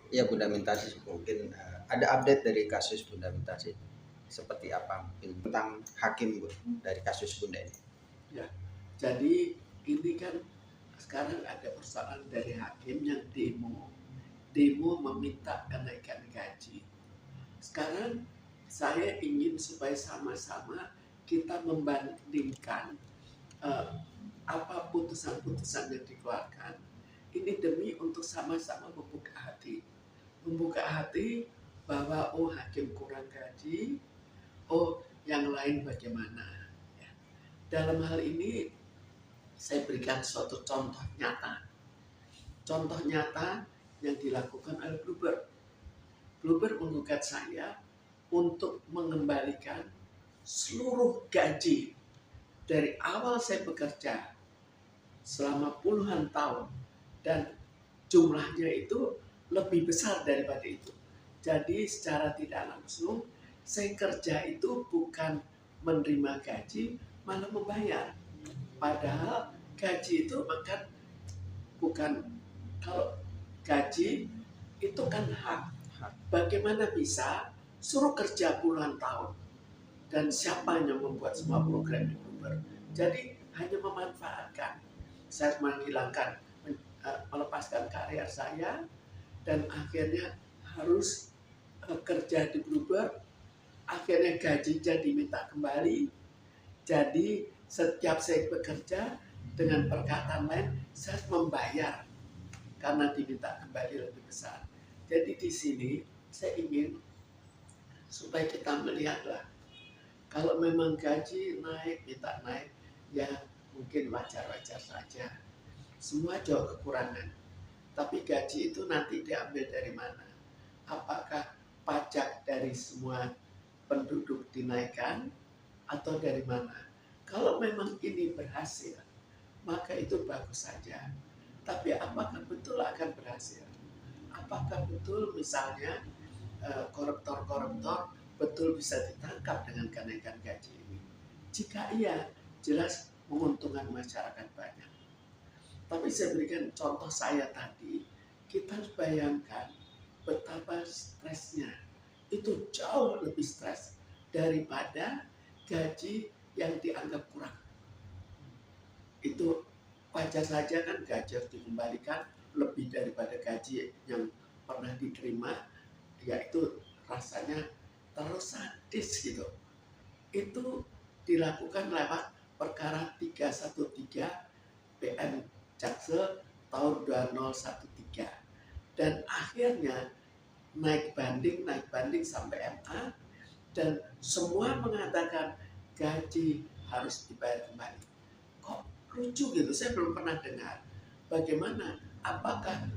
Ya Bunda Mintasi mungkin ada update dari kasus Bunda Mintasi seperti apa mungkin tentang hakim Bu, dari kasus Bunda ini. Ya, jadi ini kan sekarang ada persoalan dari hakim yang demo meminta kenaikan gaji. Sekarang saya ingin supaya sama-sama kita membandingkan eh, apa putusan-putusan yang dikeluarkan. Ini demi untuk sama-sama membuka hati bahwa oh hakim kurang gaji, oh yang lain bagaimana. Ya. Dalam hal ini saya berikan suatu contoh nyata. Contoh nyata yang dilakukan oleh Bluebird. Bluebird menggugat saya untuk mengembalikan seluruh gaji dari awal saya bekerja selama puluhan tahun dan jumlahnya itu lebih besar daripada itu. Jadi secara tidak langsung saya kerja itu bukan menerima gaji, malah membayar. Padahal gaji itu bukan, kalau gaji itu kan hak. Bagaimana bisa suruh kerja puluhan tahun dan siapa yang membuat semua program di Bloomberg? Jadi hanya memanfaatkan. Saya menghilangkan, melepaskan karir saya dan akhirnya harus kerja di Bloomberg. Akhirnya gajinya diminta kembali. Jadi setiap saya bekerja dengan perkataan lain, saya membayar karena diminta kembali lebih besar. Jadi di sini saya ingin supaya kita melihatlah, kalau memang gaji naik, minta naik, ya mungkin wajar-wajar saja. Semua jauh kekurangan. Tapi gaji itu nanti diambil dari mana? Apakah pajak dari semua penduduk dinaikkan atau dari mana? Kalau memang ini berhasil, maka itu bagus saja. Tapi apakah betul akan berhasil? Apakah betul misalnya koruptor-koruptor betul bisa ditangkap dengan kenaikan gaji ini? Jika iya, jelas menguntungkan masyarakat banyak. Tapi saya berikan contoh saya tadi, kita harus bayangkan betapa stresnya. Itu jauh lebih stres daripada gaji yang dianggap kurang. Itu wajar saja kan gaji harus dikembalikan lebih daripada gaji yang pernah diterima, yaitu rasanya terlalu sadis gitu. Itu dilakukan lewat perkara 313 PN Jaksel tahun 2013 dan akhirnya naik banding sampai MA dan semua mengatakan gaji harus dibayar kembali. Kok lucu gitu, saya belum pernah dengar. Bagaimana? Apakah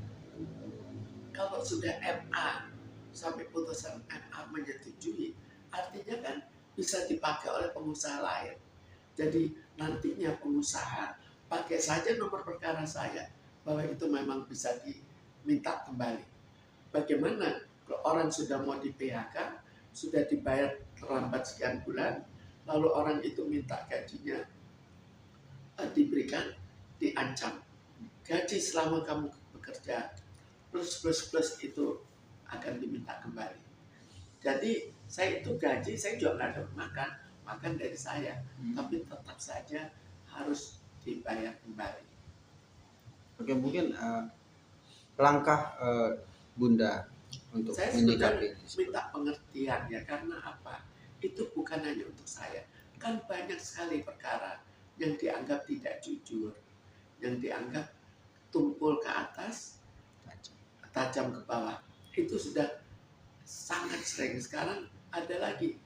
kalau sudah MA sampai putusan MA menyetujui, artinya kan bisa dipakai oleh pengusaha lain. Jadi nantinya pengusaha pakai saja nomor perkara saya bahwa itu memang bisa diminta kembali. Bagaimana kalau orang sudah mau di PHK, sudah dibayar terlambat sekian bulan, lalu orang itu minta gajinya diberikan, diancam. Gaji selama kamu bekerja plus itu akan diminta kembali. Jadi saya itu gaji, saya juga nggak ada makan dari saya, tapi tetap saja harus dibayar kembali. Oke mungkin langkah Bunda untuk Saya menyikapi minta pengertian ya, karena apa? Itu bukan hanya untuk saya, kan banyak sekali perkara yang dianggap tidak jujur, yang dianggap tumpul ke atas, tajam ke bawah. Itu sudah sangat sering. Sekarang ada lagi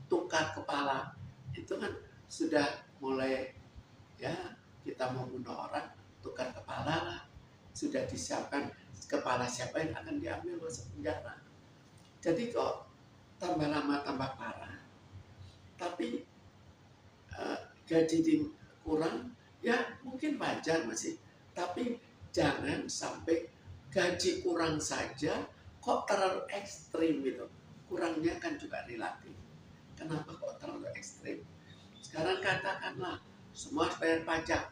tukar kepala, itu kan sudah mulai, ya kita mau bunuh orang, tukar kepala lah, sudah disiapkan kepala siapa yang akan diambil masuk penjara. Jadi kok tambah lama tambah parah. Tapi gaji kurang, ya mungkin wajar masih. Tapi jangan sampai gaji kurang saja kok terlalu ekstrim gitu. Kurangnya kan juga relatif. Kenapa kok terlalu ekstrim? Sekarang katakanlah semua bayar pajak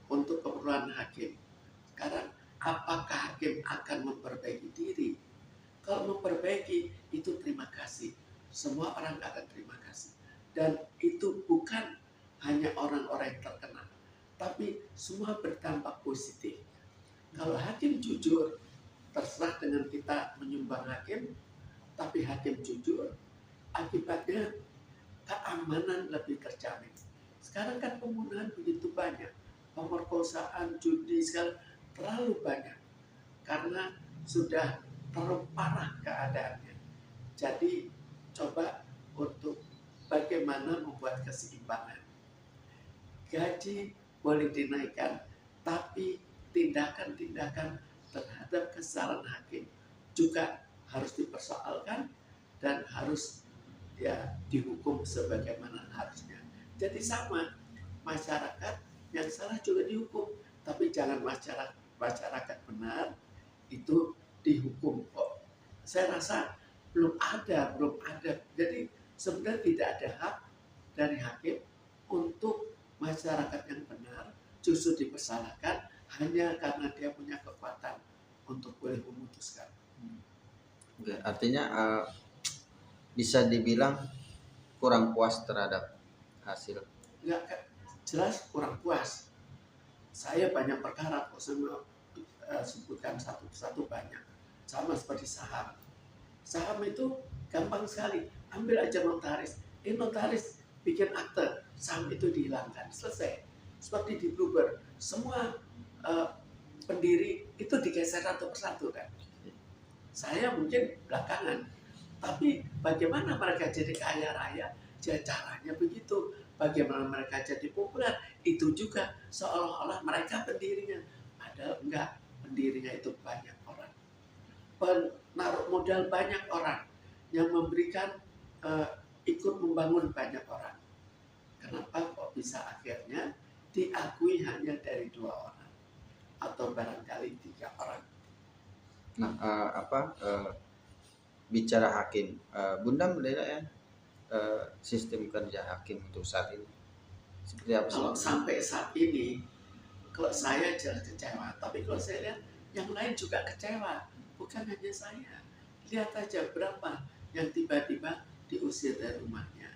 untuk keperluan hakim. Sekarang apakah hakim akan memperbaiki diri Kalau memperbaiki itu terima kasih. Semua orang akan terima kasih. Dan itu bukan hanya orang-orang yang terkenal, tapi semua berdampak positif. Kalau hakim jujur, terserah dengan kita menyumbang hakim, tapi hakim jujur, akibatnya keamanan lebih terjamin. Sekarang kan pembunuhan begitu banyak, pemerkosaan, judi, segala terlalu banyak karena sudah terlalu parah keadaannya. Jadi coba untuk bagaimana membuat keseimbangan. Gaji boleh dinaikkan, tapi tindakan-tindakan terhadap kesalahan hakim juga harus dipersoalkan dan harus ya dihukum sebagaimana harusnya. Jadi sama, masyarakat yang salah juga dihukum, tapi jangan masyarakat benar itu dihukum kok. Saya rasa belum ada. Jadi sebenarnya tidak ada hak dari hakim untuk masyarakat yang benar justru dipersalahkan hanya karena dia punya kekuatan untuk boleh memutuskan. Oke, artinya bisa dibilang kurang puas terhadap hasil. Enggak, jelas kurang puas. Saya banyak perkara kok, saya sebutkan satu-satu banyak. Sama seperti saham. Saham itu gampang sekali. Ambil aja notaris. Notaris bikin akte, saham itu dihilangkan. Selesai. Seperti di Bluebird. Semua pendiri itu digeser satu persatu kan. Saya mungkin belakangan. Tapi bagaimana mereka jadi kaya raya? Ya caranya begitu. Bagaimana mereka jadi populer? Itu juga seolah-olah mereka pendirinya. Padahal enggak. Pendirinya itu banyak orang. Penaruh modal banyak orang. Yang memberikan ikut membangun banyak orang. Kenapa kok bisa akhirnya diakui hanya dari 2 orang atau barangkali 3 orang? Nah, bicara hakim, Bunda melihat ya sistem kerja hakim untuk saat ini seperti apa? Kalau sampai saat ini, kalau saya jelas kecewa, tapi kalau saya lihat yang lain juga kecewa, bukan hanya saya. Lihat aja berapa yang tiba-tiba diusir dari rumahnya,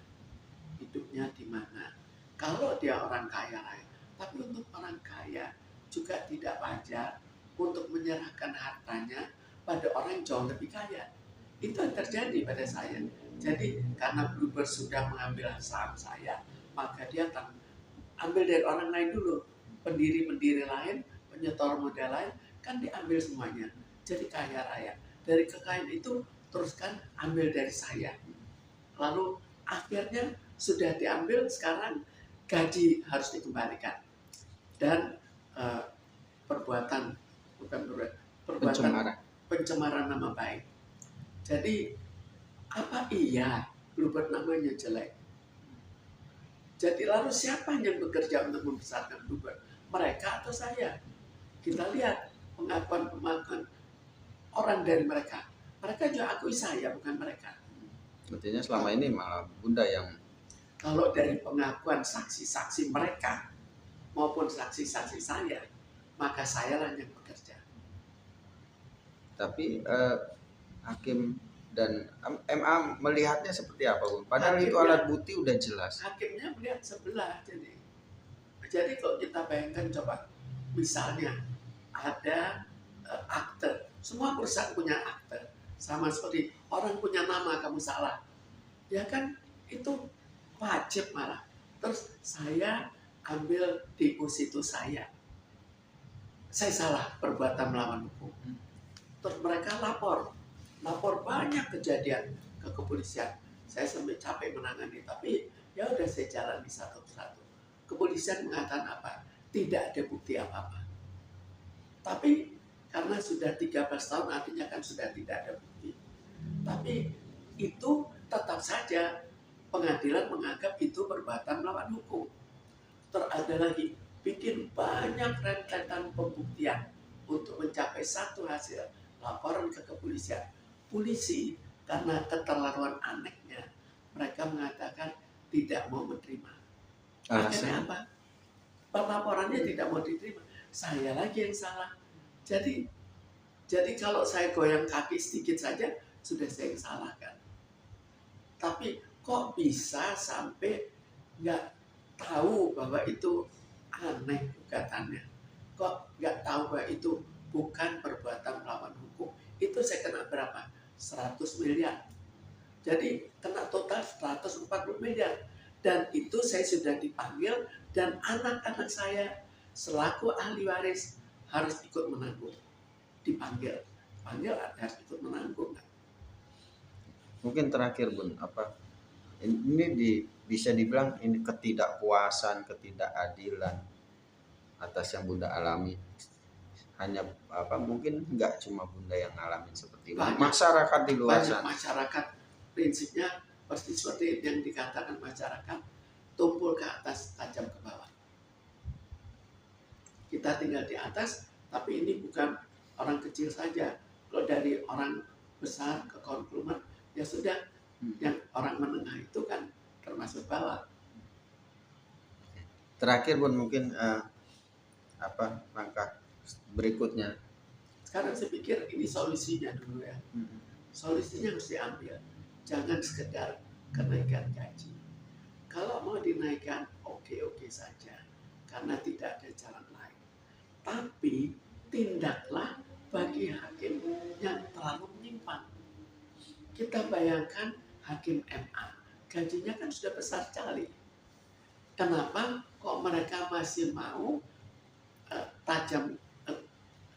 hidupnya di mana. Kalau dia orang kaya raya, tapi untuk orang kaya juga tidak wajar untuk menyerahkan hartanya pada orang yang jauh lebih kaya. Itu yang terjadi pada saya. Jadi karena Bluebird sudah mengambil saham saya, maka dia akan ambil dari orang lain dulu. Pendiri-pendiri lain, penyetor modal lain, kan diambil semuanya. Jadi kaya raya. Dari kekayaan itu teruskan ambil dari saya. Lalu akhirnya sudah diambil, sekarang gaji harus dikembalikan. Dan perbuatan pencemaran nama baik. Jadi apa iya Bluebird namanya jelek? Jadi lalu siapa yang bekerja untuk membesarkan Bluebird? Mereka atau saya? Kita lihat pengakuan orang dari mereka. Mereka juga akui saya, bukan mereka. Artinya selama ini malah Bunda yang... Kalau dari pengakuan saksi-saksi mereka maupun saksi-saksi saya, maka saya lah yang bekerja. Tapi hakim dan MA melihatnya seperti apa, Bu? Padahal Hakimnya, itu alat bukti udah jelas. Hakimnya melihat sebelah. Jadi kalau kita bayangkan coba, misalnya ada akte, semua perusahaan punya akte, sama seperti orang punya nama kamu salah, ya kan itu wajib malah. Terus saya ambil deposito saya salah perbuatan melawan hukum. Terus mereka lapor banyak kejadian ke kepolisian. Saya sampai capek menangani, tapi ya udah saya jalani satu persatu. Kepolisian mengatakan apa? Tidak ada bukti apa-apa. Tapi karena sudah 13 tahun artinya kan sudah tidak ada bukti. Tapi itu tetap saja pengadilan menganggap itu perbuatan melawan hukum. Terus ada lagi bikin banyak rentetan pembuktian untuk mencapai satu hasil laporan ke kepolisian. Polisi karena keterlaluan anehnya mereka mengatakan tidak mau menerima. Akhirnya apa? Laporannya tidak mau diterima. Saya lagi yang salah. Jadi Jadi kalau saya goyang kaki sedikit saja sudah saya salahkan. Tapi kok bisa sampai nggak tahu bahwa itu aneh gugatannya? Kok nggak tahu bahwa itu bukan perbuatan melawan hukum? Itu saya kena berapa? 100 miliar. Jadi kena total 140 miliar. Dan itu saya sudah dipanggil dan anak-anak saya selaku ahli waris harus ikut menanggung. Dipanggil harus ikut menanggung. Mungkin terakhir Bun, apa ini bisa dibilang ini ketidakpuasan, ketidakadilan atas yang Bunda alami. Hanya apa mungkin nggak cuma Bunda yang ngalamin seperti itu. Masyarakat di luar Banyak sana. masyarakat prinsipnya pasti seperti yang dikatakan masyarakat, tumpul ke atas, tajam ke bawah. Kita tinggal di atas, tapi ini bukan orang kecil saja. Kalau dari orang besar ke konsumen, ya sudah. Yang orang menengah itu kan termasuk bawah. Terakhir Bun mungkin apa langkah berikutnya? Sekarang saya pikir ini solusinya dulu ya. Solusinya harus diambil. Jangan sekedar kenaikan gaji. Kalau mau dinaikkan, oke-oke saja. Karena tidak ada jalan lain. Tapi tindaklah bagi hakim yang terlalu menyimpang. Kita bayangkan hakim MA, gajinya kan sudah besar sekali. Kenapa kok mereka masih mau tajam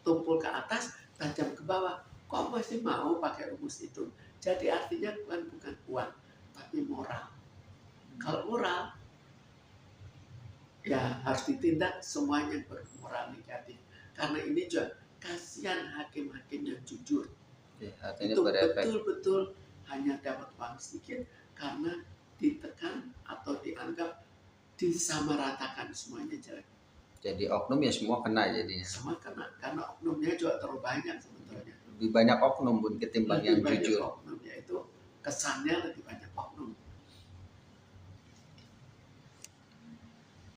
tumpul ke atas, tajam ke bawah? Kok masih mau pakai rumus itu? Jadi artinya bukan uang, tapi moral. Kalau moral, ya harus ditindak semuanya yang bermoral negatif. Karena ini juga kasihan hakim-hakim yang jujur. Artinya itu berefek. betul-betul hanya dapat uang sedikit karena ditekan atau dianggap disamaratakan semuanya jelek. Jadi oknum ya semua kena jadinya. Semua kena karena oknumnya juga terlalu banyak sebetulnya. Lebih banyak oknum Bun ketimbang yang jujur. Oknumnya itu kesannya